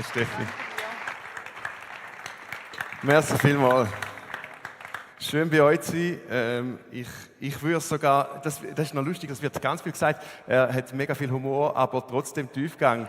Steffi. Merci vielmals. Schön bei euch zu sein. Ich würde sogar, das ist noch lustig, das wird ganz viel gesagt, er hat mega viel Humor, aber trotzdem Tiefgang.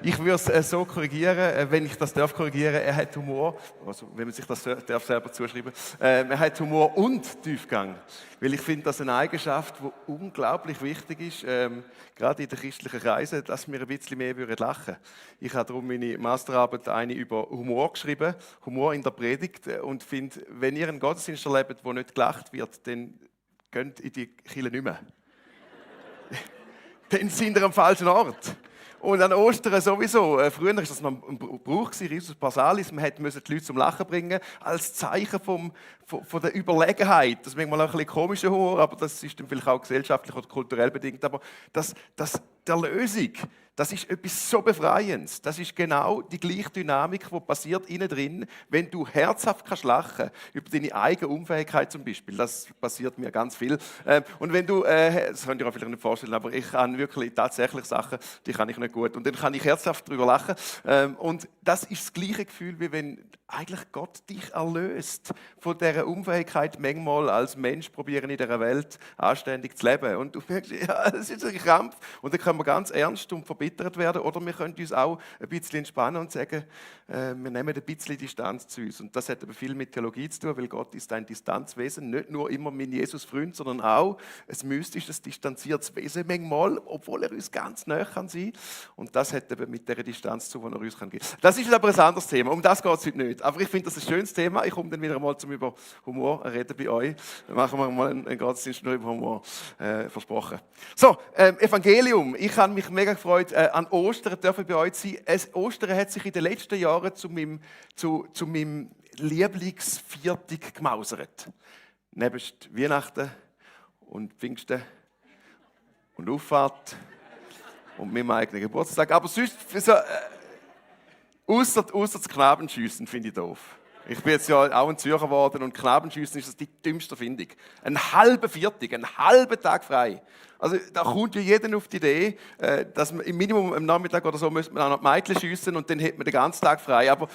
Ich würde es so korrigieren, wenn ich das darf korrigieren, er hat Humor, also wenn man sich das darf selber zuschreiben, er hat Humor und Tiefgang. Weil ich finde, das ist eine Eigenschaft, die unglaublich wichtig ist, gerade in den christlichen Kreisen, dass wir ein bisschen mehr lachen würden. Ich habe darum meine Masterarbeit eine über Humor geschrieben, Humor in der Predigt, und finde, wenn ihr einen Gottesdienst erlebt, wo nicht gelacht wird, dann geht in die Kirche nicht mehr. Dann sind ihr am falschen Ort. Und an Ostern sowieso. Früher war das noch ein Brauch, Risus Passalis. Man musste die Leute zum Lachen bringen, als Zeichen von der Überlegenheit. Das ist manchmal auch ein bisschen komischer Humor, aber das ist dann vielleicht auch gesellschaftlich oder kulturell bedingt. Aber der Lösung, das ist etwas so Befreiendes. Das ist genau die gleiche Dynamik, die passiert innen drin, wenn du herzhaft kannst lachen über deine eigene Unfähigkeit zum Beispiel. Das passiert mir ganz viel. Und wenn du, das könnt ihr euch vielleicht nicht vorstellen, aber ich kann wirklich tatsächlich Sachen, die kann ich nicht gut. Und dann kann ich herzhaft darüber lachen. Und das ist das gleiche Gefühl, wie wenn eigentlich Gott dich erlöst von dieser Unfähigkeit, manchmal als Mensch probieren in dieser Welt anständig zu leben. Und du merkst, ja, das ist ein Krampf. Und dann können wir ganz ernst und verbittert werden. Oder wir können uns auch ein bisschen entspannen und sagen, wir nehmen ein bisschen Distanz zu uns. Und das hat aber viel mit Theologie zu tun, weil Gott ist ein Distanzwesen. Nicht nur immer mein Jesus-Freund, sondern auch ein mystisches, distanziertes Wesen manchmal, obwohl er uns ganz nahe kann sein. Und das hat eben mit dieser Distanz zu, die er uns geben kann. Das ist aber ein anderes Thema. Um das geht es heute nicht. Aber ich finde das ein schönes Thema. Ich komme dann wieder mal zum über Humor reden bei euch. Dann machen wir mal einen Gottesdienst nur über Humor. Versprochen. So, Evangelium. Ich habe mich mega gefreut, an Ostern dürfen bei euch sein. Ostern hat sich in den letzten Jahren zu meinem Lieblingsviertag gemausert. Nebst Weihnachten und Pfingsten und Auffahrt und meinem eigenen Geburtstag. Aber sonst, ausser das Knabenschiessen finde ich doof. Ich bin jetzt ja auch ein Zürcher geworden und Knabenschiessen ist das die dümmste Findung. Ein halber Viertag, einen halben Tag frei. Also da kommt ja jeder auf die Idee, dass man im Minimum am Nachmittag oder so müsste man auch noch die Mädchen schiessen und dann hätte man den ganzen Tag frei. Aber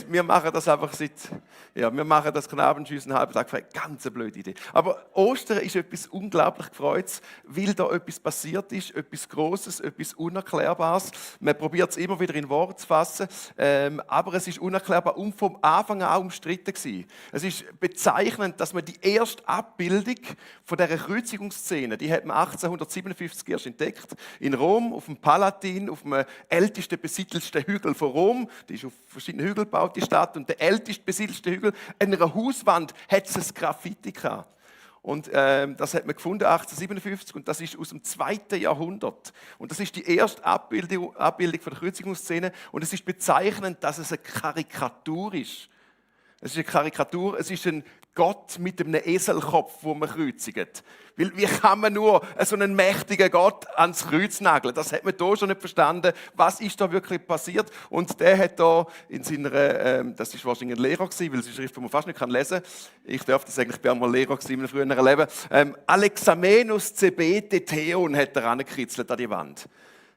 wir machen das einfach wir machen das Knabenschiessen einen halben Tag frei. Ganz eine blöde Idee. Aber Ostern ist etwas unglaublich Gefreutes, weil da etwas passiert ist, etwas Grosses, etwas Unerklärbares. Man probiert es immer wieder in Worte zu fassen, aber es ist unerklärbar und vom Anfang an umstritten gewesen. Es ist bezeichnend, dass man die erste Abbildung von dieser Kreuzigungsszene, die hat man 1857 erst entdeckt, in Rom, auf dem Palatin, auf dem ältesten besiedelsten Hügel von Rom. Die ist auf verschiedenen Hügeln gebaut, die Stadt. Und der älteste besiedelte Hügel, an einer Hauswand, hat es ein Graffiti gehabt. Und das hat man gefunden 1857 und das ist aus dem 2. Jahrhundert. Und das ist die erste Abbildung von der Kreuzigungsszene. Und es ist bezeichnend, dass es eine Karikatur ist. Es ist eine Karikatur, es ist ein Gott mit einem Eselkopf, wo man kreuzigt. Weil wie kann man nur so einen mächtigen Gott ans Kreuz nageln? Das hat man da schon nicht verstanden. Was ist da wirklich passiert? Und der hat da in seiner, das ist wahrscheinlich ein Lehrer gewesen, weil die Schrift, die man fast nicht lesen kann. Ich darf das sagen, ich bin auch mal Lehrer gewesen in meinem früheren Leben. Alexamenus Cebete Theon hat er angekritzelt an die Wand.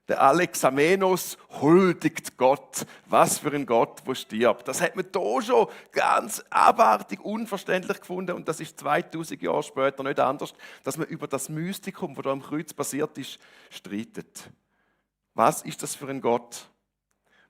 Der Alexamenos huldigt Gott. Was für ein Gott, der stirbt. Das hat man da schon ganz abartig, unverständlich gefunden. Und das ist 2000 Jahre später nicht anders, dass man über das Mystikum, das da am Kreuz passiert ist, streitet. Was ist das für ein Gott?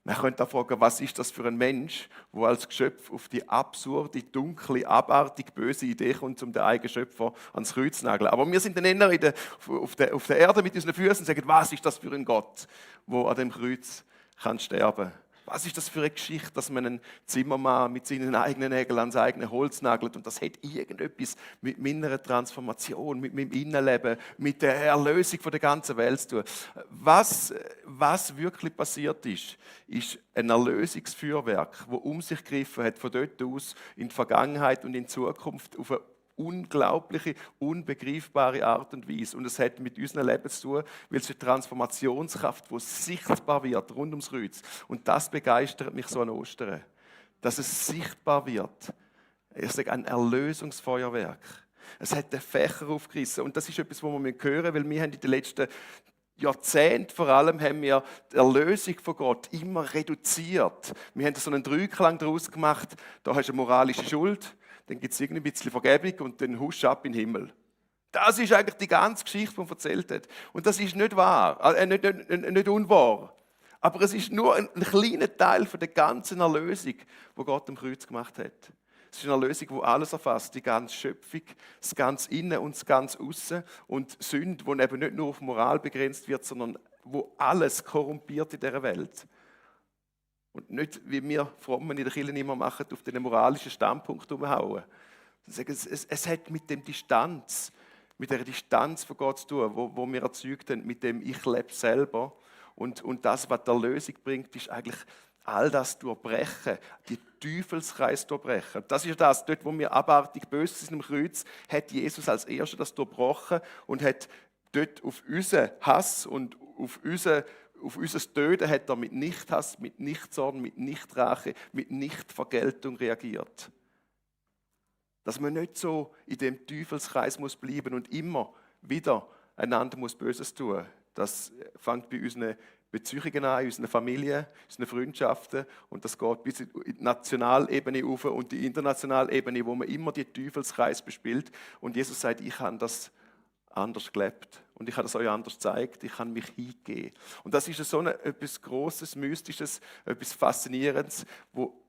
Man könnte auch fragen, was ist das für ein Mensch, der als Geschöpf auf die absurde, dunkle, abartig böse Idee kommt, um den eigenen Schöpfer ans Kreuz zu nageln. Aber wir sind dann eher auf der Erde mit unseren Füßen und sagen, was ist das für ein Gott, der an dem Kreuz kann sterben kann. Was ist das für eine Geschichte, dass man einen Zimmermann mit seinen eigenen Nägeln ans eigene Holz nagelt und das hat irgendetwas mit meiner Transformation, mit meinem Innenleben, mit der Erlösung von der ganzen Welt zu tun. Was wirklich passiert ist ein Erlösungsfeuerwerk, das um sich gegriffen hat, von dort aus in die Vergangenheit und in die Zukunft auf eine unglaubliche, unbegreifbare Art und Weise. Und es hat mit unserem Leben zu tun, weil es eine Transformationskraft, die sichtbar wird rund ums Kreuz. Und das begeistert mich so an Ostern, dass es sichtbar wird. Ich sage, ein Erlösungsfeuerwerk. Es hat den Fächer aufgerissen. Und das ist etwas, was wir hören, weil wir haben in den letzten Jahrzehnte vor allem haben wir die Erlösung von Gott immer reduziert. Wir haben so einen Dreiklang daraus gemacht, da hast du eine moralische Schuld, dann gibt es irgendwie ein bisschen Vergebung und dann husch ab in den Himmel. Das ist eigentlich die ganze Geschichte, die man erzählt hat. Und das ist nicht wahr, nicht unwahr. Aber es ist nur ein kleiner Teil von der ganzen Erlösung, die Gott am Kreuz gemacht hat. Es ist eine Erlösung, die alles erfasst, die ganze Schöpfung, das ganze Innen und das ganze Aussen und Sünde, die eben nicht nur auf Moral begrenzt wird, sondern wo alles korrumpiert in dieser Welt. Und nicht, wie wir Frommen in der Kirche immer machen, auf den moralischen Standpunkt umhauen. Es hat mit dem Distanz, mit der Distanz von Gott zu tun, wo wir erzeugt haben, mit dem ich lebe selber. Und das, was die Erlösung bringt, ist eigentlich all das durchbrechen, die Teufelskreis durchbrechen. Das ist das, dort wo wir abartig böse sind am Kreuz, hat Jesus als Erster das durchbrochen und hat dort auf unseren Hass und auf unser Töten hat er mit Nichthass, mit Nichtzorn, mit Nichtrache, mit Nichtvergeltung reagiert. Dass man nicht so in dem Teufelskreis muss bleiben und immer wieder einander muss Böses tun. Das fängt bei unseren Beziehungen an, in unseren Familien, unseren Freundschaften und das geht bis in die Nationalebene auf und die internationale Ebene, wo man immer die Teufelskreis bespielt. Und Jesus sagt, ich habe das anders gelebt und ich habe das euch anders gezeigt, ich kann mich hingeben. Und das ist so etwas Grosses, Mystisches, etwas Faszinierendes, wo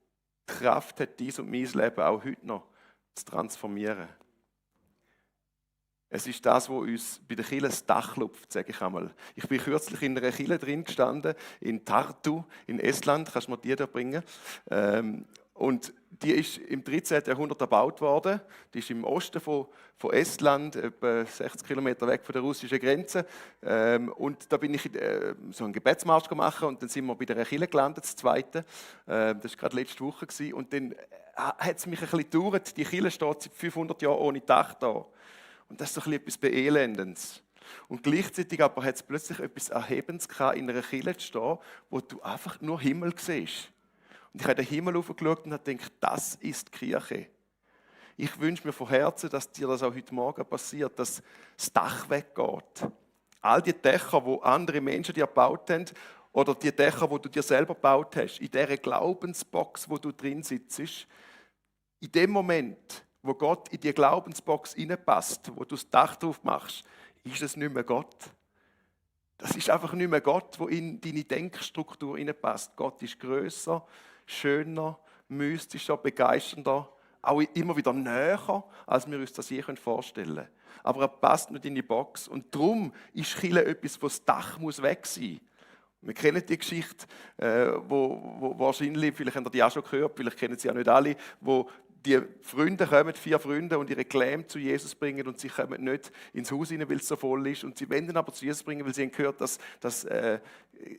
die Kraft hat, dies und mein Leben auch heute noch zu transformieren. Es ist das, was uns bei der Kirche das Dach lupft, sage ich einmal. Ich bin kürzlich in einer Kirche drin gestanden, in Tartu, in Estland. Kannst du mir die da bringen? Und die ist im 13. Jahrhundert erbaut worden. Die ist im Osten von Estland, etwa 60 Kilometer weg von der russischen Grenze. Und da bin ich so einen Gebetsmarsch gemacht und dann sind wir bei der Kirche gelandet, das zweite. Das war gerade letzte Woche. Und dann hat es mich ein bisschen gedauert. Die Kirche steht seit 500 Jahren ohne Dach da. Und das ist so etwas Beelendendes. Und gleichzeitig aber hat es plötzlich etwas Erhebendes gehabt, in einer Kirche zu stehen, wo du einfach nur Himmel siehst. Und ich habe den Himmel hochgeschaut und habe gedacht, das ist die Kirche. Ich wünsche mir von Herzen, dass dir das auch heute Morgen passiert, dass das Dach weggeht. All die Dächer, die andere Menschen dir gebaut haben, oder die Dächer, die du dir selber gebaut hast, in dieser Glaubensbox, wo du drin sitzt, in dem Moment, wo Gott in die Glaubensbox reinpasst, wo du das Dach drauf machst, ist es nicht mehr Gott. Das ist einfach nicht mehr Gott, der in deine Denkstruktur reinpasst. Gott ist grösser, schöner, mystischer, begeisternder, auch immer wieder näher, als wir uns das je vorstellen können. Aber er passt nicht in die Box. Und darum ist Kirche etwas, wo das Dach muss weg sein. Wir kennen die Geschichte, wo wahrscheinlich, vielleicht habt ihr die auch schon gehört, vielleicht kennen sie auch nicht alle, wo die Freunde kommen, 4 Freunde, und ihre Kläme zu Jesus bringen und sie kommen nicht ins Haus hinein, weil es so voll ist. Und sie wenden aber zu Jesus bringen, weil sie haben gehört, dass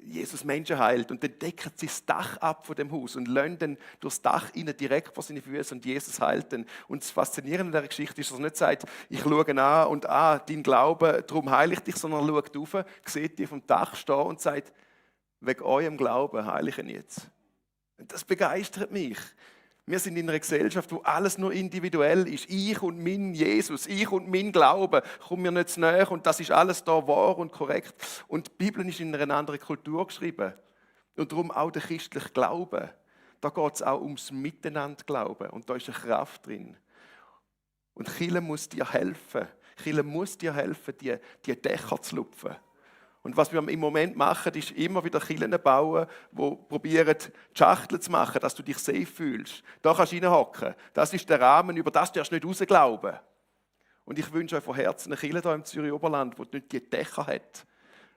Jesus Menschen heilt. Und dann decken sie das Dach ab von dem Haus und lassen dann durchs Dach rein direkt vor seine Füße und Jesus heilt dann. Und das Faszinierende an dieser Geschichte ist, dass er nicht sagt, ich schaue an und dein Glaube, darum heile ich dich, sondern er schaut rauf, sieht die vom Dach stehen und sagt, wegen eurem Glauben heile ich ihn jetzt. Und das begeistert mich. Wir sind in einer Gesellschaft, wo alles nur individuell ist. Ich und mein Jesus, ich und mein Glaube, kommen mir nicht zu nahe und das ist alles da wahr und korrekt. Und die Bibel ist in einer anderen Kultur geschrieben. Und darum auch der christliche Glaube. Da geht es auch ums Miteinander glauben und da ist eine Kraft drin. Und Kirche muss dir helfen. Kirche muss dir helfen, die Dächer zu lupfen. Und was wir im Moment machen, ist immer wieder Kirchen bauen, die probieren, die Schachtel zu machen, dass du dich safe fühlst. Da kannst du reinhocken. Das ist der Rahmen, über das darfst du nicht rausglauben. Und ich wünsche euch von Herzen eine Kirche hier im Zürich Oberland, die nicht die Dächer hat,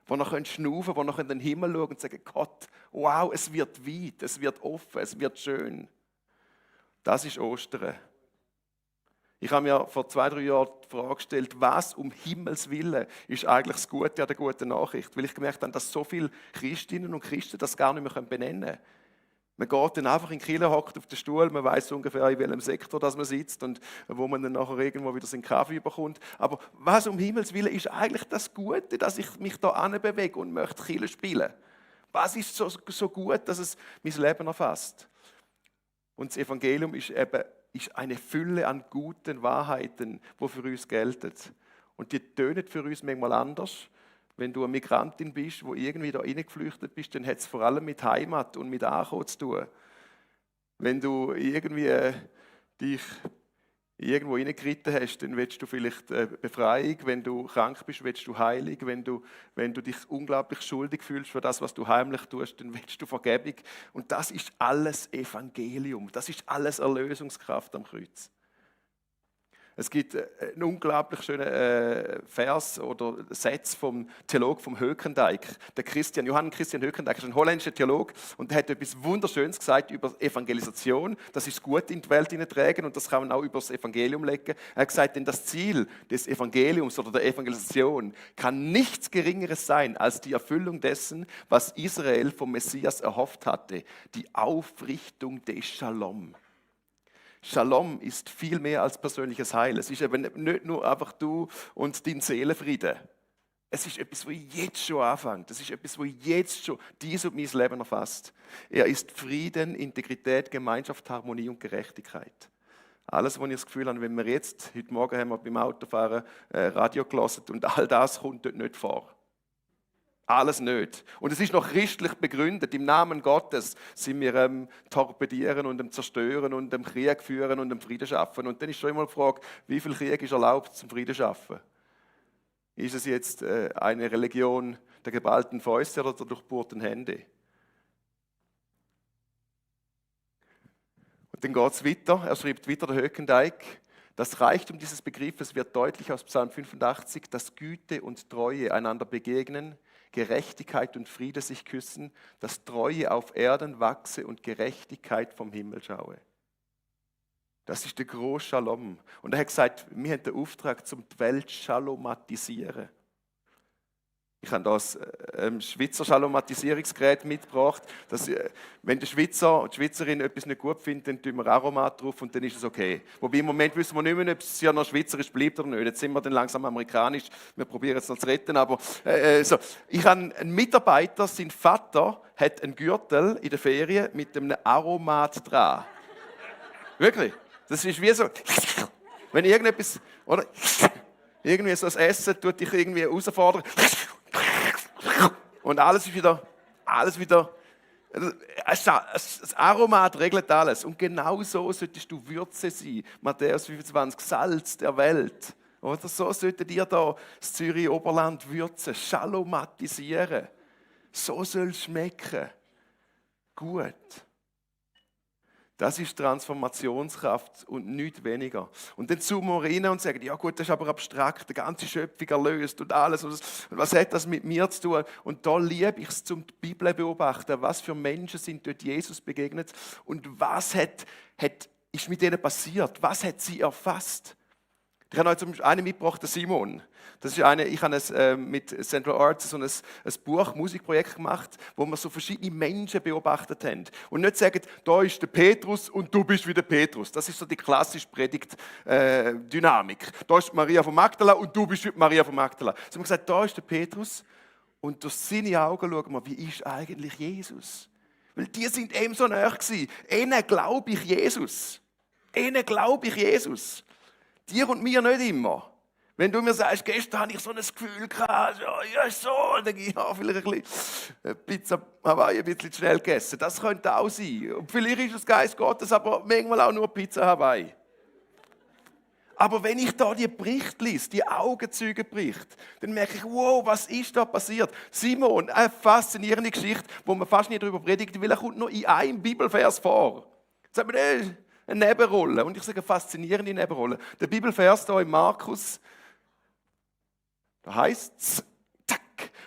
wo noch schnaufen, wo noch in den Himmel schauen und sagen, Gott, wow, es wird weit, es wird offen, es wird schön. Das ist Ostern. Ich habe mir vor 2-3 Jahren die Frage gestellt, was um Himmels Willen ist eigentlich das Gute an der guten Nachricht? Weil ich gemerkt habe, dass so viele Christinnen und Christen das gar nicht mehr benennen können. Man geht dann einfach in die Kirche, hockt auf den Stuhl, man weiß ungefähr, in welchem Sektor das man sitzt und wo man dann nachher irgendwo wieder seinen Kaffee bekommt. Aber was um Himmels Willen ist eigentlich das Gute, dass ich mich da anbewege und möchte Kirche spielen? Was ist so gut, dass es mein Leben erfasst? Und das Evangelium ist eine Fülle an guten Wahrheiten, die für uns gelten. Und die tönen für uns manchmal anders. Wenn du eine Migrantin bist, wo irgendwie da reingeflüchtet bist, dann hat es vor allem mit Heimat und mit Ankommen zu tun. Wenn du irgendwie dich irgendwo reingeritten hast, dann willst du vielleicht Befreiung. Wenn du krank bist, willst du Heilung. Wenn du dich unglaublich schuldig fühlst für das, was du heimlich tust, dann willst du Vergebung. Und das ist alles Evangelium. Das ist alles Erlösungskraft am Kreuz. Es gibt einen unglaublich schönen Vers oder Satz vom Theologen vom Höckendijk. Der Johann Christian Höckendijk ist ein holländischer Theologe und der hat etwas Wunderschönes gesagt über Evangelisation. Das ist gut in die Welt hineintragen und das kann man auch über das Evangelium legen. Er hat gesagt, denn das Ziel des Evangeliums oder der Evangelisation kann nichts Geringeres sein als die Erfüllung dessen, was Israel vom Messias erhofft hatte, die Aufrichtung des Shalom. Shalom ist viel mehr als persönliches Heil. Es ist eben nicht nur einfach du und dein Seelenfrieden. Es ist etwas, was jetzt schon anfängt. Es ist etwas, was jetzt schon dies und mein Leben erfasst. Er ist Frieden, Integrität, Gemeinschaft, Harmonie und Gerechtigkeit. Alles, was ich das Gefühl habe, wenn wir jetzt, heute Morgen haben wir beim Autofahren Radio gehört und all das kommt dort nicht vor. Alles nicht. Und es ist noch christlich begründet. Im Namen Gottes sind wir torpedieren und zerstören und Krieg führen und Frieden schaffen. Und dann ist schon immer die Frage, wie viel Krieg ist erlaubt zum Frieden schaffen? Ist es jetzt eine Religion der geballten Fäuste oder der durchbohrten Hände? Und dann geht es weiter. Er schreibt weiter, der Höckendijk. Das Reichtum dieses Begriffes wird deutlich aus Psalm 85, dass Güte und Treue einander begegnen, Gerechtigkeit und Friede sich küssen, dass Treue auf Erden wachse und Gerechtigkeit vom Himmel schaue. Das ist der große Shalom. Und er hat gesagt, wir haben den Auftrag, die Welt shalomatisieren. Ich habe das Schweizer Schalomatisierungsgerät mitgebracht. Dass, wenn der Schweizer und die Schweizerin etwas nicht gut findet, dann tun wir Aromat drauf und dann ist es okay. Wobei im Moment wissen wir nicht mehr, ob es ja noch schweizerisch bleibt oder nicht. Jetzt sind wir dann langsam amerikanisch. Wir probieren es noch zu retten. Aber, so. Ich habe einen Mitarbeiter, sein Vater hat einen Gürtel in der Ferien mit einem Aromat dran. Wirklich. Das ist wie so, wenn irgendetwas, oder irgendwie so das Essen tut dich irgendwie herausfordern. Und alles wieder, das Aromat regelt alles. Und genau so solltest du Würze sein. Matthäus 25, Salz der Welt. Oder so solltet ihr da das Zürich-Oberland würzen, schalomatisieren. So soll es schmecken. Gut. Das ist Transformationskraft und nichts weniger. Und dann zoomen wir rein und sagen, ja gut, das ist aber abstrakt, die ganze Schöpfung erlöst und alles. Und was hat das mit mir zu tun? Und da liebe ich es, um die Bibel zu beobachten, was für Menschen sind dort Jesus begegnet und was ist mit denen passiert, was hat sie erfasst. Ich habe heute einen mitgebracht, den Simon. Das ist ich habe mit Central Arts so ein Buch, Musikprojekt gemacht, wo wir so verschiedene Menschen beobachtet haben. Und nicht sagen, da ist der Petrus und du bist wie der Petrus. Das ist so die klassische Predigt-Dynamik. Da ist Maria von Magdala und du bist wie Maria von Magdala. So haben wir gesagt, da ist der Petrus und durch seine Augen schauen wir, wie ist eigentlich Jesus? Weil die sind ihm so nahe gewesen. Ihnen glaube ich Jesus. Ihnen glaube ich Jesus. Dir und mir nicht immer. Wenn du mir sagst, gestern hatte ich so ein Gefühl gehabt, ja so, dann habe ich vielleicht ein bisschen Pizza Hawaii ein bisschen schnell gegessen. Das könnte auch sein. Und vielleicht ist es Geist Gottes, aber manchmal auch nur Pizza Hawaii. Aber wenn ich da die Berichte lese, die Augenzeugenberichte, dann merke ich, wow, was ist da passiert? Simon, eine faszinierende Geschichte, wo man fast nicht darüber predigt, weil er kommt nur in einem Bibelvers vor. Sagt man, eine Nebenrolle. Und ich sage, eine faszinierende Nebenrolle. Der Bibelvers hier in Markus, da heißt es,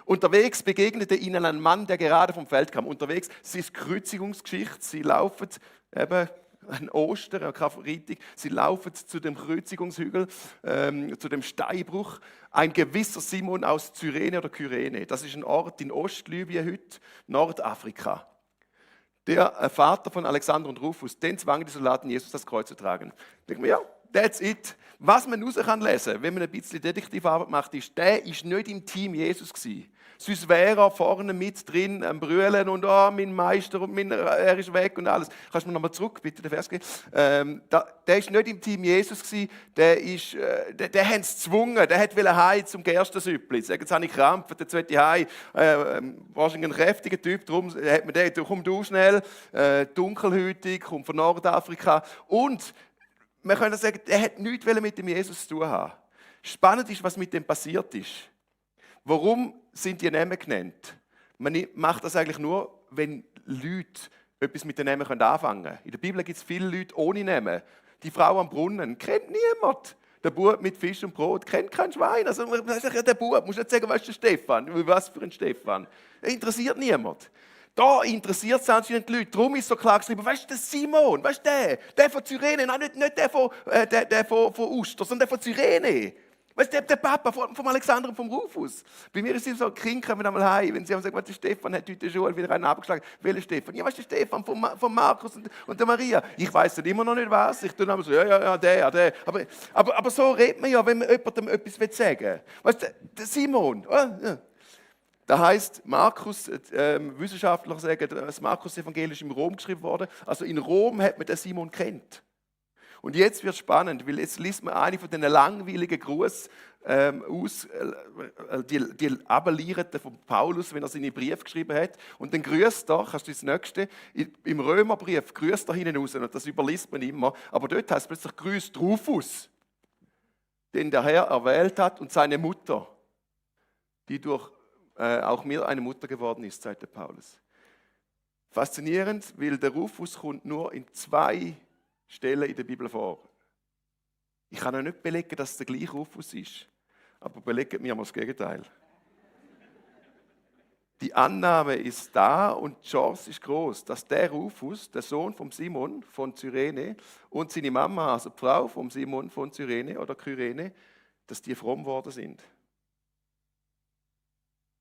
unterwegs begegnete ihnen ein Mann, der gerade vom Feld kam. Unterwegs, es ist Kreuzigungsgeschichte, sie laufen eben an Ostern, an Karfreitag, sie laufen zu dem Kreuzigungshügel, zu dem Steinbruch. Ein gewisser Simon aus Cyrene oder Kyrene, das ist ein Ort in Ostlibyen heute, Nordafrika. Der Vater von Alexander und Rufus, den zwangen die Soldaten, Jesus das Kreuz zu tragen. Ich denke mir, ja, that's it. Was man raus kann lesen, wenn man ein bisschen Detektivarbeit macht, ist, der ist nicht im Team Jesus gewesen. Sonst wäre er vorne mit drin am Brüllen und mein Meister und er ist weg und alles. Kannst du mir nochmal zurück, bitte, den Vers geben? Der war nicht im Team Jesus gewesen, der hat es gezwungen, der wollte heim zum Gerstensüppli. Sagen, jetzt habe ich Krampf, jetzt will ich heim. Wahrscheinlich ein kräftiger Typ, darum hat man den, komm du schnell, dunkelhäutig, kommt von Nordafrika. Und man könnte sagen, er hat nichts mit dem Jesus zu tun haben. Spannend ist, was mit dem passiert ist. Warum sind die Namen genannt? Man macht das eigentlich nur, wenn Leute etwas mit den Namen anfangen können. In der Bibel gibt es viele Leute ohne Namen. Die Frau am Brunnen kennt niemand. Der Bub mit Fisch und Brot kennt kein Schwein. Also man sagt, ja, der Bub, muss nicht sagen, was ist der Stefan? Was für ein Stefan? Er interessiert niemand. Da interessiert es anscheinend die Leute. Darum ist so klar geschrieben, weißt du, der Simon, weißt du, der von Cyrene, nein, nicht der von Uster, sondern der von Cyrene. Weißt du, der Papa vom Alexander und vom Rufus. Bei mir ist es so, die Kinder kommen einmal heim, wenn sie haben gesagt, der Stefan hat heute in der Schule wieder einen abgeschlagen. Welcher Stefan? Ja, weißt du, der Stefan von Markus und der Maria. Ich weiss dann immer noch nicht was. Ich tue dann so, ja, der. Aber so redet man ja, wenn man jemandem etwas sagen will. Weißt du, der Simon. Das heisst, Markus, Wissenschaftler sagen, das Markus-Evangelium ist in Rom geschrieben worden. Also in Rom hat man den Simon kennt. Und jetzt wird es spannend, weil jetzt liest man eine von diesen langweiligen Gruß aus, die Abelierten von Paulus, wenn er seine Briefe geschrieben hat. Und dann grüßt er, kannst du das Nächste, im Römerbrief grüßt er hinten raus, und das überliest man immer. Aber dort heißt es plötzlich, grüßt Rufus, den der Herr erwählt hat, und seine Mutter, die durch auch mir eine Mutter geworden ist, sagt der Paulus. Faszinierend, weil der Rufus kommt nur in 2 Stellen in der Bibel vor. Ich kann auch nicht belegen, dass es der gleiche Rufus ist, aber belegt mir mal das Gegenteil. Die Annahme ist da und die Chance ist groß, dass der Rufus, der Sohn von Simon von Cyrene, und seine Mama, also die Frau von Simon von Cyrene oder Kyrene, dass die fromm geworden sind.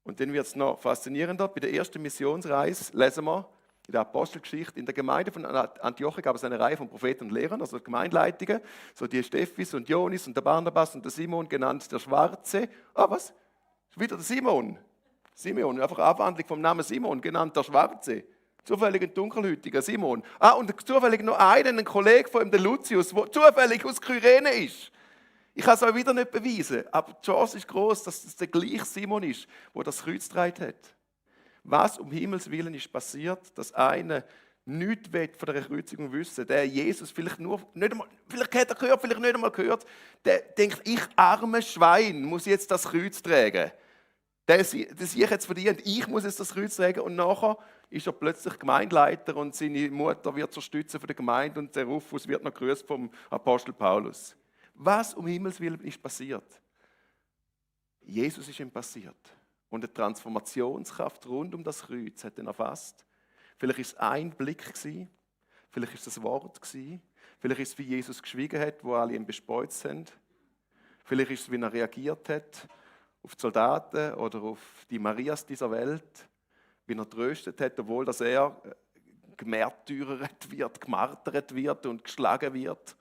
Und dann wird es noch faszinierender. Bei der ersten Missionsreise lesen wir in der Apostelgeschichte, in der Gemeinde von Antiochia gab es eine Reihe von Propheten und Lehrern, also Gemeindeleitungen, so die Stephis und Jonis und der Barnabas und der Simon, genannt der Schwarze. Was? Wieder der Simon. Simeon, einfach eine Abwandlung vom Namen Simon, genannt der Schwarze. Zufällig ein dunkelhäutiger Simon. Und zufällig noch einen Kollege von ihm, der Lucius, der zufällig aus Kyrene ist. Ich kann es euch wieder nicht beweisen, aber die Chance ist groß, dass es der gleiche Simon ist, der das Kreuz getragen hat. Was um Himmels Willen ist passiert, dass einer nichts von der Kreuzigung wissen, der Jesus vielleicht hat er gehört, vielleicht nicht einmal gehört, der denkt, ich arme Schwein muss jetzt das Kreuz tragen. Das ich jetzt verdient, ich muss jetzt das Kreuz tragen, und nachher ist er plötzlich Gemeindeleiter und seine Mutter wird zur Stütze der Gemeinde und der Rufus wird noch grüßt vom Apostel Paulus. Was um Himmels Willen ist passiert? Jesus ist ihm passiert. Und die Transformationskraft rund um das Kreuz hat ihn erfasst. Vielleicht war es ein Blick, vielleicht war es das Wort, vielleicht ist es, wie Jesus geschwiegen hat, wo alle ihn bespeuzt haben. Vielleicht ist es, wie er reagiert hat auf die Soldaten oder auf die Marias dieser Welt, wie er tröstet hat, obwohl dass er gemärtyrert wird, gemartert wird und geschlagen wird.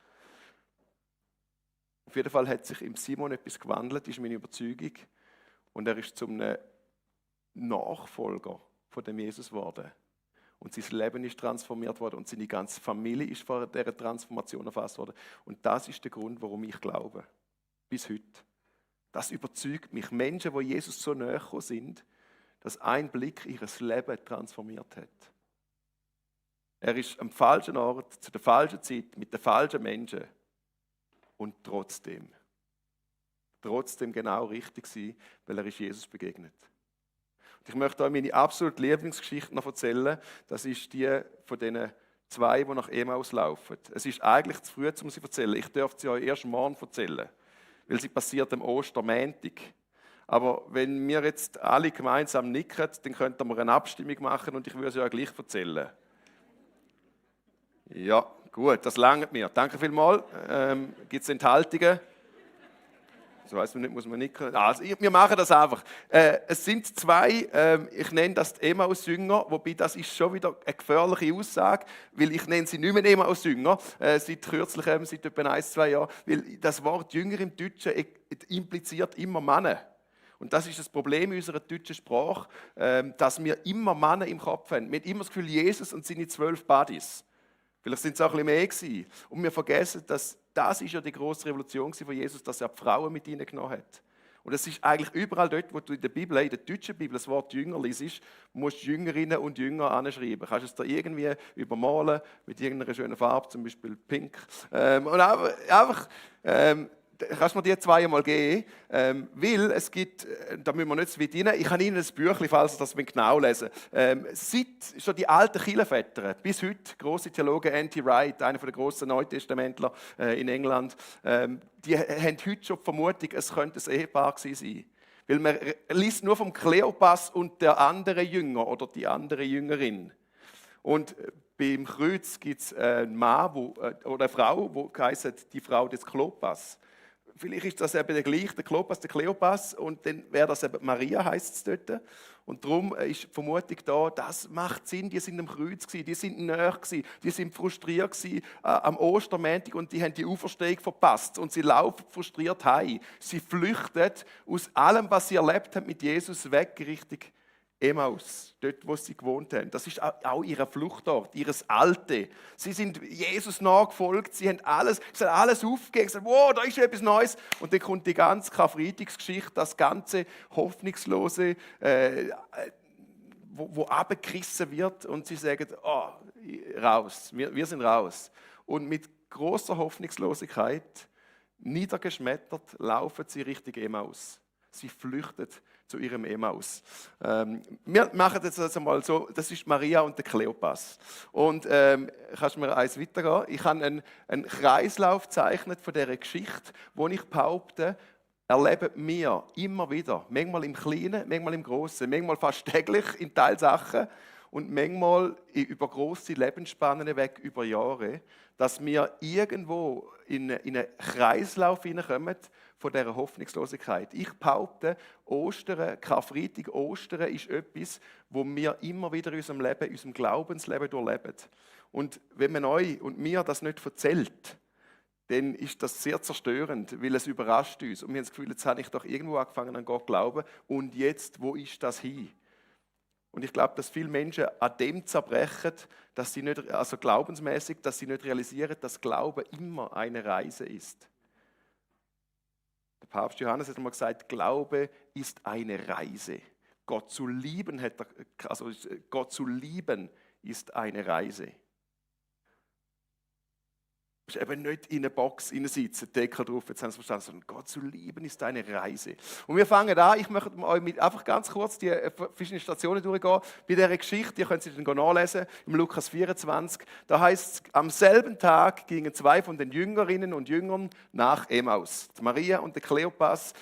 Auf jeden Fall hat sich im Simon etwas gewandelt, ist meine Überzeugung. Und er ist zum Nachfolger von dem Jesus geworden. Und sein Leben ist transformiert worden und seine ganze Familie ist von dieser Transformation erfasst worden. Und das ist der Grund, warum ich glaube. Bis heute. Das überzeugt mich. Menschen, die Jesus so nahe gekommen sind, dass ein Blick ihr Leben transformiert hat. Er ist am falschen Ort, zu der falschen Zeit, mit den falschen Menschen. Und trotzdem genau richtig sein, weil er ist Jesus begegnet. Und ich möchte euch meine absolute Lieblingsgeschichte noch erzählen. Das ist die von diesen 2, die nach Emmaus laufen. Es ist eigentlich zu früh, um sie zu erzählen. Ich darf sie euch erst morgen erzählen, weil sie passiert am Ostermontag. Aber wenn wir jetzt alle gemeinsam nicken, dann könnten wir eine Abstimmung machen und ich würde sie euch gleich erzählen. Ja, gut, das langt mir. Danke vielmals. Gibt es Enthaltungen? So weiss man nicht, muss man nicken. Also, wir machen das einfach. Es sind 2, ich nenne das die Emmaus-Jünger, wobei das ist schon wieder eine gefährliche Aussage, weil ich nenne sie nicht mehr Emmaus-Jünger, seit kürzlich, seit etwa 1-2 Jahren, weil das Wort Jünger im Deutschen impliziert immer Männer. Und das ist das Problem in unserer deutschen Sprache, dass wir immer Männer im Kopf haben. Wir haben immer das Gefühl, Jesus und seine 12 Buddies. Vielleicht sind es auch ein bisschen mehr gewesen. Und wir vergessen, dass das ist ja die grosse Revolution von Jesus, dass er die Frauen mit hineingenommen hat. Und es ist eigentlich überall dort, wo du in der Bibel, in der deutschen Bibel, das Wort Jünger liest, musst du Jüngerinnen und Jünger anschreiben. Kannst es da irgendwie übermalen mit irgendeiner schönen Farbe, zum Beispiel Pink. Und einfach kannst du mir die 2 einmal geben, weil es gibt, da müssen wir nicht so weit rein, ich habe Ihnen ein Büchlein, falls Sie das genau lesen seit schon die alten Kirchenväter, bis heute, grosse Theologen, N.T. Wright, einer der grossen Neutestamentler in England, die haben heute schon die Vermutung, es könnte ein Ehepaar gewesen sein. Weil man liest nur vom Kleopas und der andere Jünger oder die andere Jüngerin. Und beim Kreuz gibt es einen Mann oder eine Frau, die heisst die Frau des Kleopas. Vielleicht ist das eben der gleiche, der Klopas, der Kleopas, und dann wäre das eben Maria, heisst es dort. Und darum ist die Vermutung da, das macht Sinn, die sind am Kreuz gewesen, die sind näher gewesen, die sind frustriert gewesen am Ostermontag und die haben die Auferstehung verpasst und sie laufen frustriert heim. Sie flüchten aus allem, was sie erlebt haben mit Jesus, weg Richtung Emmaus, dort, wo sie gewohnt haben. Das ist auch ihr Fluchtort, ihres Alte. Sie sind Jesus nachgefolgt, sie haben alles aufgegeben, gesagt, wow, da ist etwas Neues. Und dann kommt die ganze Karfreitagsgeschichte, das ganze Hoffnungslose, wo abgerissen wird und sie sagen, oh, raus, wir sind raus. Und mit großer Hoffnungslosigkeit, niedergeschmettert, laufen sie Richtung Emmaus. Sie flüchten zu ihrem Emmaus. Wir machen das jetzt einmal so, das ist Maria und der Kleopas. Und kannst du mir eins weitergehen? Ich habe einen Kreislauf gezeichnet von dieser Geschichte, wo ich behaupte, erleben wir immer wieder, manchmal im Kleinen, manchmal im Großen, manchmal fast täglich in Teilsachen und manchmal über grosse Lebensspannen weg, über Jahre, dass wir irgendwo in einen Kreislauf hineinkommen von dieser Hoffnungslosigkeit. Ich behaupte, Ostern, Karfreitag, Ostern ist etwas, wo wir immer wieder in unserem Leben, in unserem Glaubensleben durchleben. Und wenn man euch und mir das nicht erzählt, dann ist das sehr zerstörend, weil es überrascht uns. Und wir haben das Gefühl, jetzt habe ich doch irgendwo angefangen an Gott zu glauben und jetzt, wo ist das hin? Und ich glaube, dass viele Menschen an dem zerbrechen, dass sie nicht, also glaubensmäßig, dass sie nicht realisieren, dass Glauben immer eine Reise ist. Der Papst Johannes hat einmal gesagt, Glaube ist eine Reise. Gott zu lieben, Gott zu lieben ist eine Reise. Du musst eben nicht in eine Box sitzen, Deckel drauf, jetzt haben Sie verstanden, sondern Gott zu lieben ist eine Reise. Und wir fangen an, ich möchte euch einfach ganz kurz die verschiedenen Stationen durchgehen. Bei dieser Geschichte, ihr könnt sie dann nachlesen, im Lukas 24, da heißt es, am selben Tag gingen 2 von den Jüngerinnen und Jüngern nach Emmaus, Maria und der Kleopas.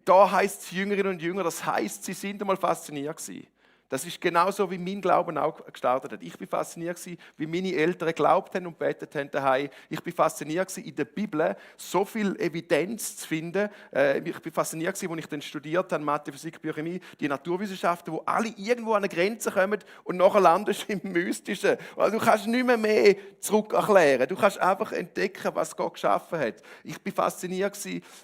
Da heißt es Jüngerinnen und Jünger, das heißt, sie sind einmal fasziniert gewesen. Das ist genauso, wie mein Glauben auch gestartet hat. Ich war fasziniert, wie meine Eltern geglaubt haben und betet haben daheim. Ich war fasziniert, in der Bibel so viel Evidenz zu finden. Ich war fasziniert, als ich dann studiert habe, Mathe, Physik, Biochemie, die Naturwissenschaften, wo alle irgendwo an eine Grenze kommen und nachher landest du im Mystischen. Also, du kannst nicht mehr zurück erklären. Du kannst einfach entdecken, was Gott geschaffen hat. Ich war fasziniert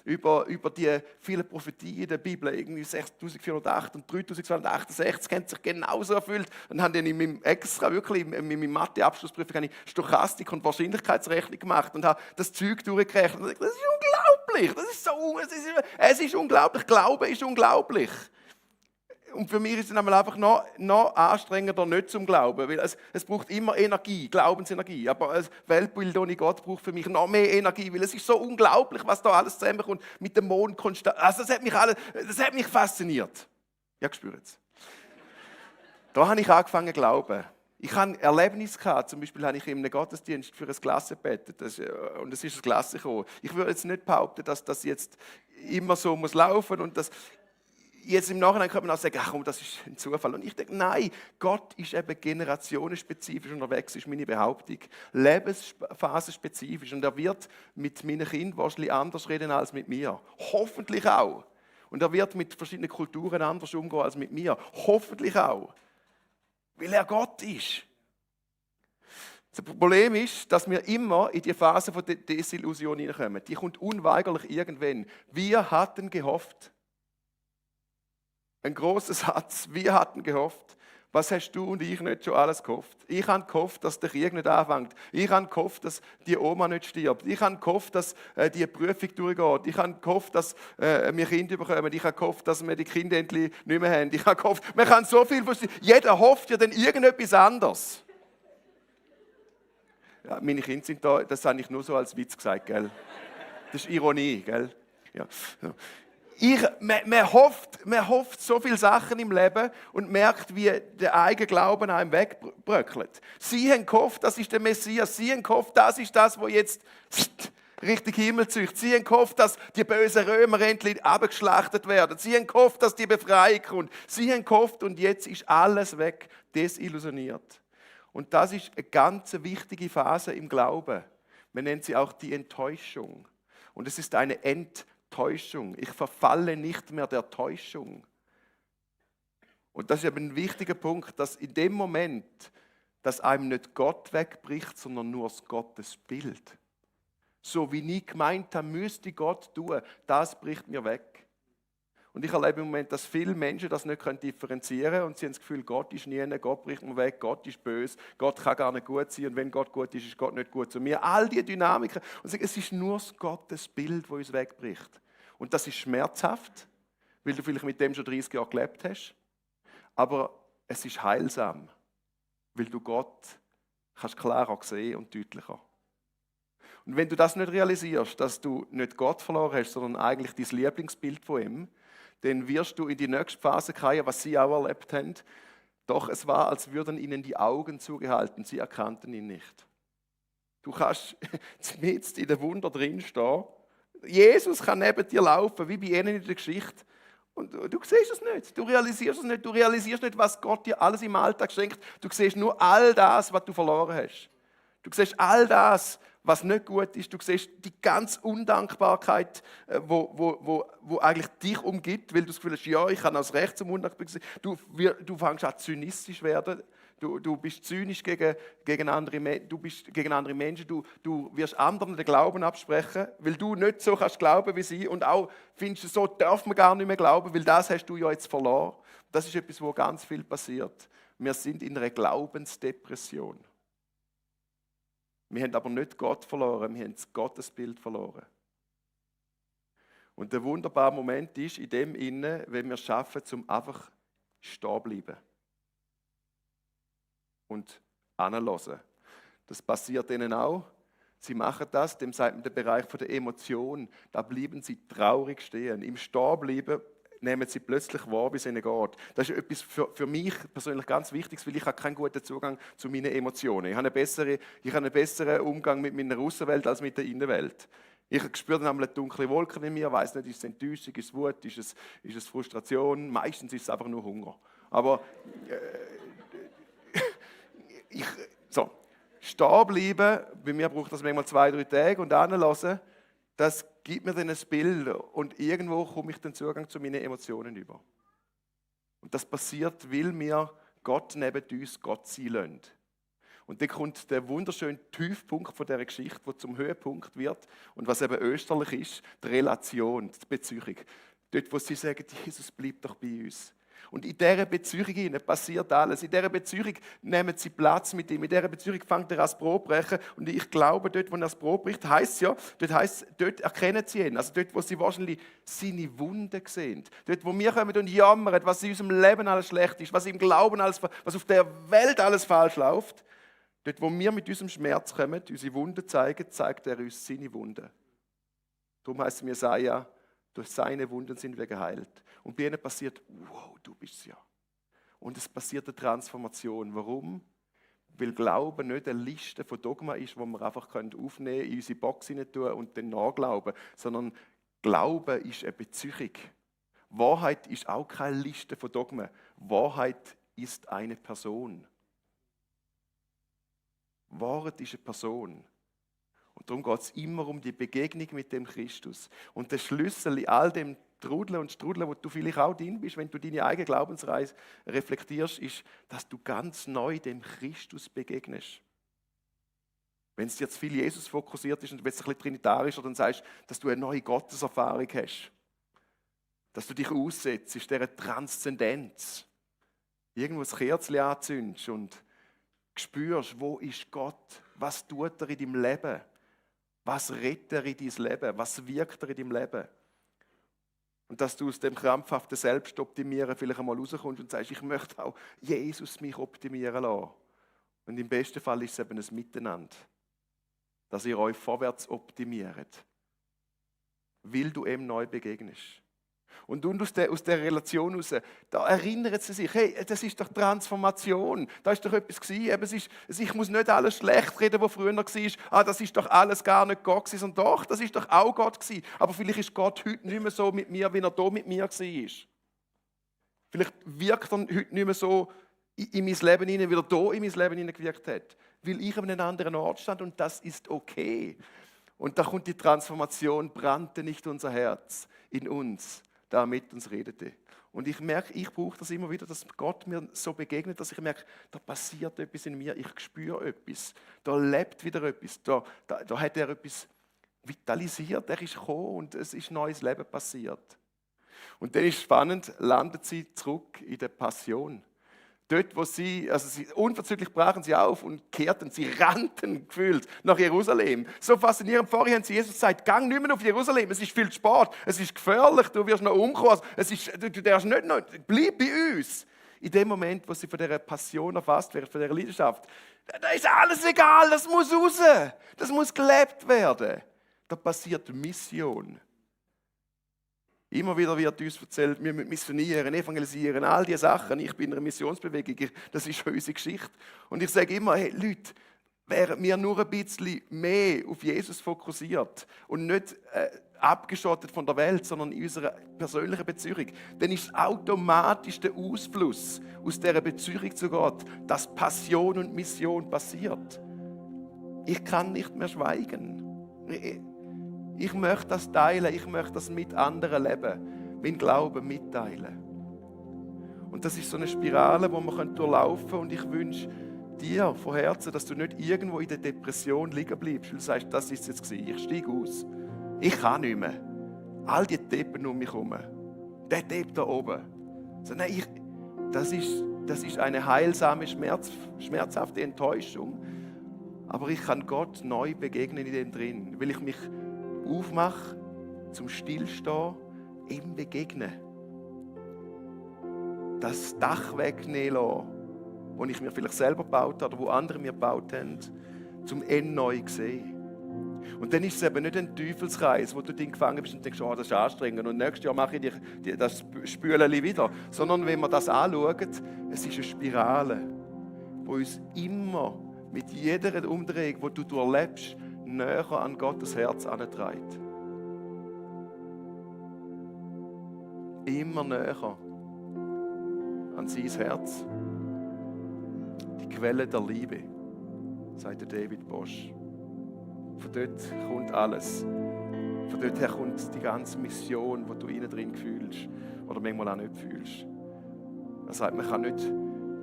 über die vielen Prophetien in der Bibel. Irgendwie 6408 und 3268 haben sich genauso erfüllt. Und habe dann in meinem extra, wirklich in meinem Mathe-Abschlussprüfung Stochastik und Wahrscheinlichkeitsrechnung gemacht und habe das Zeug durchgerechnet. Und das ist unglaublich. Es ist unglaublich. Glaube ist unglaublich. Und für mich ist es einfach noch anstrengender, nicht zum Glauben. Weil es braucht immer Energie, Glaubensenergie. Aber ein Weltbild ohne Gott braucht für mich noch mehr Energie, weil es ist so unglaublich, was da alles zusammenkommt mit dem Mond konstant. Also das hat mich fasziniert. Ja, gespürt es. Da habe ich angefangen zu glauben. Ich hatte Erlebnisse gehabt. Zum Beispiel habe ich in einem Gottesdienst für ein Klasse gebetet. Und es ist eine Klasse gekommen. Ich würde jetzt nicht behaupten, dass das jetzt immer so laufen muss. Und das jetzt im Nachhinein kann man auch sagen, ach komm, das ist ein Zufall. Und ich denke, nein, Gott ist eben generationenspezifisch unterwegs, ist meine Behauptung. Lebensphasen-spezifisch. Und er wird mit meinen Kindern wahrscheinlich anders reden als mit mir. Hoffentlich auch. Und er wird mit verschiedenen Kulturen anders umgehen als mit mir. Hoffentlich auch. Weil er Gott ist. Das Problem ist, dass wir immer in die Phase der Desillusion hineinkommen. Die kommt unweigerlich irgendwann. Wir hatten gehofft. Ein grosser Satz. Wir hatten gehofft. Was hast du und ich nicht schon alles gehofft? Ich habe gehofft, dass der Krieg nicht anfängt. Ich habe gehofft, dass die Oma nicht stirbt. Ich habe gehofft, dass die Prüfung durchgeht. Ich habe gehofft, dass wir Kinder bekommen. Ich habe gehofft, dass wir die Kinder endlich nicht mehr haben. Ich habe gehofft, man kann so viel verstehen. Jeder hofft ja dann irgendetwas anderes. Ja, meine Kinder sind da, das habe ich nur so als Witz gesagt, gell? Das ist Ironie, gell? Ja. Man hofft so viele Sachen im Leben und merkt, wie der eigene Glauben einem wegbröckelt. Sie haben gehofft, das ist der Messias. Sie haben gehofft, das ist das, was jetzt richtig Himmel zücht. Sie haben gehofft, dass die bösen Römer endlich abgeschlachtet werden. Sie haben gehofft, dass die Befreiung kommt. Sie haben gehofft und jetzt ist alles weg, desillusioniert. Und das ist eine ganz wichtige Phase im Glauben. Man nennt sie auch die Enttäuschung. Und es ist eine Enttäuschung. Ich verfalle nicht mehr der Täuschung. Und das ist eben ein wichtiger Punkt, dass in dem Moment, dass einem nicht Gott wegbricht, sondern nur das Gottesbild. So wie ich gemeint habe, müsste Gott tun, das bricht mir weg. Und ich erlebe im Moment, dass viele Menschen das nicht differenzieren können und sie haben das Gefühl, Gott ist nie, Gott bricht mir weg, Gott ist böse, Gott kann gar nicht gut sein und wenn Gott gut ist, ist Gott nicht gut zu mir. All diese Dynamiken. Und sagen, es ist nur das Gottesbild, das uns wegbricht. Und das ist schmerzhaft, weil du vielleicht mit dem schon 30 Jahre gelebt hast. Aber es ist heilsam, weil du Gott kannst klarer sehen und deutlicher. Und wenn du das nicht realisierst, dass du nicht Gott verloren hast, sondern eigentlich dein Lieblingsbild von ihm, dann wirst du in die nächste Phase kommen, was sie auch erlebt haben. Doch es war, als würden ihnen die Augen zugehalten, sie erkannten ihn nicht. Du kannst mitten in den Wunder drinstehen. Jesus kann neben dir laufen, wie bei ihnen in der Geschichte. Und du siehst es nicht, du realisierst es nicht, du realisierst nicht, was Gott dir alles im Alltag schenkt. Du siehst nur all das, was du verloren hast. Du siehst all das, was nicht gut ist. Du siehst die ganze Undankbarkeit, wo eigentlich dich umgibt, weil du das Gefühl hast, ja, ich habe als Recht zum Undankbar sein. Du fängst an zynistisch werden. Du bist zynisch gegen andere Menschen. Du wirst anderen den Glauben absprechen, weil du nicht so kannst glauben wie sie. Und auch findest, so darf man gar nicht mehr glauben, weil das hast du ja jetzt verloren. Das ist etwas, wo ganz viel passiert. Wir sind in einer Glaubensdepression. Wir haben aber nicht Gott verloren, wir haben das Gottesbild verloren. Und der wunderbare Moment ist in dem Innen, wenn wir es schaffen, zum einfach stehen bleiben und anhören. Das passiert ihnen auch. Sie machen das, dem sagt man der Bereich der Emotion. Da bleiben sie traurig stehen. Im Stehenbleiben nehmen sie plötzlich wahr, wie es ihnen geht. Das ist etwas für mich persönlich ganz Wichtiges, weil ich habe keinen guten Zugang zu meinen Emotionen. Ich habe einen besseren Umgang mit meiner Aussenwelt als mit der Innenwelt. Ich spüre dann einmal dunkle Wolken in mir, weiß nicht, ist es Enttäuschung, ist es Wut, ist es Frustration, meistens ist es einfach nur Hunger. Aber stehen bleiben, bei mir braucht das manchmal 2-3 Tage und anhören, das gibt mir dann ein Bild und irgendwo komme ich den Zugang zu meinen Emotionen über. Und das passiert, weil mir Gott neben uns Gott sein lassen. Und dann kommt der wunderschöne Tiefpunkt von dieser Geschichte, der zum Höhepunkt wird und was eben österlich ist, die Relation, die Beziehung. Dort, wo sie sagen, Jesus, bleib doch bei uns. Und in dieser Beziehung passiert alles. In dieser Beziehung nehmen sie Platz mit ihm. In dieser Beziehung fängt er an das Brot zu brechen. Und ich glaube, dort, wo er das Brot bricht, heisst ja, dort erkennen sie ihn. Also dort, wo sie wahrscheinlich seine Wunden sehen. Dort, wo wir kommen und jammern, was in unserem Leben alles schlecht ist, was im Glauben alles, was auf der Welt alles falsch läuft. Dort, wo wir mit unserem Schmerz kommen, unsere Wunden zeigen, zeigt er uns seine Wunden. Darum heisst es in Jesaja, durch seine Wunden sind wir geheilt. Und bei ihnen passiert, wow, du bist es ja. Und es passiert eine Transformation. Warum? Weil Glauben nicht eine Liste von Dogma ist, die wir einfach aufnehmen können, in unsere Box hinein tun und dann nachglauben. Sondern Glauben ist eine Beziehung. Wahrheit ist auch keine Liste von Dogmen. Wahrheit ist eine Person. Wahrheit ist eine Person. Und darum geht es immer um die Begegnung mit dem Christus. Und der Schlüssel in all dem Trudeln und Strudeln, wo du vielleicht auch drin bist, wenn du deine eigene Glaubensreise reflektierst, ist, dass du ganz neu dem Christus begegnest. Wenn es dir zu viel Jesus fokussiert ist und du willst ein bisschen trinitarischer, dann sagst du, dass du eine neue Gotteserfahrung hast. Dass du dich aussetzt, dieser Transzendenz. Irgendwo das Kerzchen anzündest und spürst, wo ist Gott? Was tut er in deinem Leben? Was rettet er in dein Leben? Was wirkt er in deinem Leben? Und dass du aus dem krampfhaften Selbstoptimieren vielleicht einmal rauskommst und sagst, ich möchte auch Jesus mich optimieren lassen. Und im besten Fall ist es eben ein Miteinander. Dass ihr euch vorwärts optimiert. Weil du ihm neu begegnest. Und aus der Relation heraus, da erinnern sie sich, hey, das ist doch Transformation, da ist doch etwas gewesen, eben, ich muss nicht alles schlecht reden, was früher war, das ist doch alles gar nicht Gott gewesen, sondern doch, das ist doch auch Gott gewesen, aber vielleicht ist Gott heute nicht mehr so mit mir, wie er da mit mir war. Vielleicht wirkt er heute nicht mehr so in mein Leben hinein, wie er da in mein Leben hineingewirkt hat, weil ich an einem anderen Ort stand und das ist okay. Und da kommt die Transformation, brannte nicht unser Herz in uns, da mit uns redete. Und ich merke, ich brauche das immer wieder, dass Gott mir so begegnet, dass ich merke, da passiert etwas in mir, ich spüre etwas, da lebt wieder etwas, da hat er etwas vitalisiert, er ist gekommen und es ist neues Leben passiert. Und dann ist spannend, landet sie zurück in der Passion. Dort, wo sie unverzüglich brachen sie auf und kehrten, sie rannten gefühlt nach Jerusalem. So faszinierend, vorher haben sie Jesus gesagt, gang nicht mehr auf Jerusalem, es ist viel zu spät, es ist gefährlich, du wirst noch umkommen, du darfst nicht noch, bleib bei uns. In dem Moment, wo sie von dieser Passion erfasst werden, von dieser Leidenschaft, da ist alles egal, das muss raus, das muss gelebt werden. Da passiert Mission. Immer wieder wird uns erzählt, wir müssen missionieren, evangelisieren, all diese Sachen. Ich bin in einer Missionsbewegung, das ist unsere Geschichte. Und ich sage immer, hey Leute, wären wir nur ein bisschen mehr auf Jesus fokussiert und nicht abgeschottet von der Welt, sondern in unserer persönlichen Beziehung, dann ist automatisch der Ausfluss aus dieser Beziehung zu Gott, dass Passion und Mission passiert. Ich kann nicht mehr schweigen. Ich möchte das teilen, ich möchte das mit anderen leben, meinen Glauben mitteilen. Und das ist so eine Spirale, die man durchlaufen kann. Und ich wünsche dir von Herzen, dass du nicht irgendwo in der Depression liegen bleibst, weil du sagst, das ist es jetzt gewesen, ich steige aus. Ich kann nicht mehr. All die Deppen um mich herum. Der Depp da oben. So, nein, das ist eine heilsame, schmerzhafte Enttäuschung. Aber ich kann Gott neu begegnen in dem drin, weil ich mich aufmache, zum Stillstehen, ihm begegnen. Das Dach wegnehmen lassen, das ich mir vielleicht selber gebaut habe oder wo andere mir gebaut haben, zum neu sehen. Und dann ist es eben nicht ein Teufelskreis, wo du drin gefangen bist und denkst, oh, das ist anstrengend und nächstes Jahr mache ich das Spülchen wieder. Sondern wenn wir das anschauen, es ist eine Spirale, die uns immer mit jeder Umdrehung, die du durchlebst, näher an Gottes Herz herantreibt. Immer näher an sein Herz. Die Quelle der Liebe, sagt der David Bosch. Von dort kommt alles. Von dort her kommt die ganze Mission, die du innen drin fühlst oder manchmal auch nicht fühlst. Er sagt, man kann nicht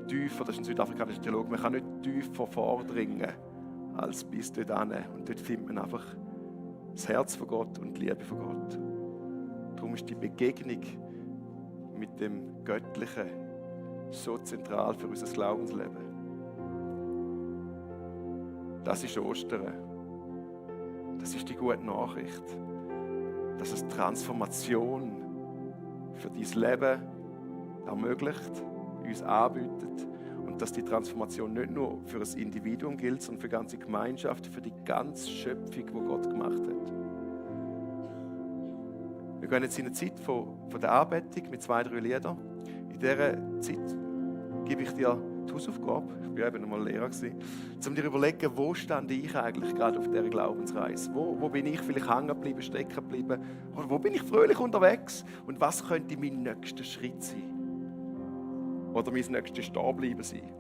tiefer, das ist ein südafrikanischer Theologe, man kann nicht tiefer vordringen als bis dort hin. Und dort findet man einfach das Herz von Gott und die Liebe von Gott. Darum ist die Begegnung mit dem Göttlichen so zentral für unser Glaubensleben. Das ist Ostern. Das ist die gute Nachricht. Dass es Transformation für dein Leben ermöglicht, uns anbietet. Und dass die Transformation nicht nur für ein Individuum gilt, sondern für die ganze Gemeinschaft, für die ganze Schöpfung, die Gott gemacht hat. Wir gehen jetzt in eine Zeit von der Anbetung mit 2-3 Liedern. In dieser Zeit gebe ich dir die Hausaufgabe, ich war eben einmal Lehrer, um dir zu überlegen, wo stand ich eigentlich gerade auf dieser Glaubensreise? Wo bin ich vielleicht hängen geblieben, stecken geblieben? Oder wo bin ich fröhlich unterwegs? Und was könnte mein nächster Schritt sein? Oder mein nächstes Stehenbleiben sein?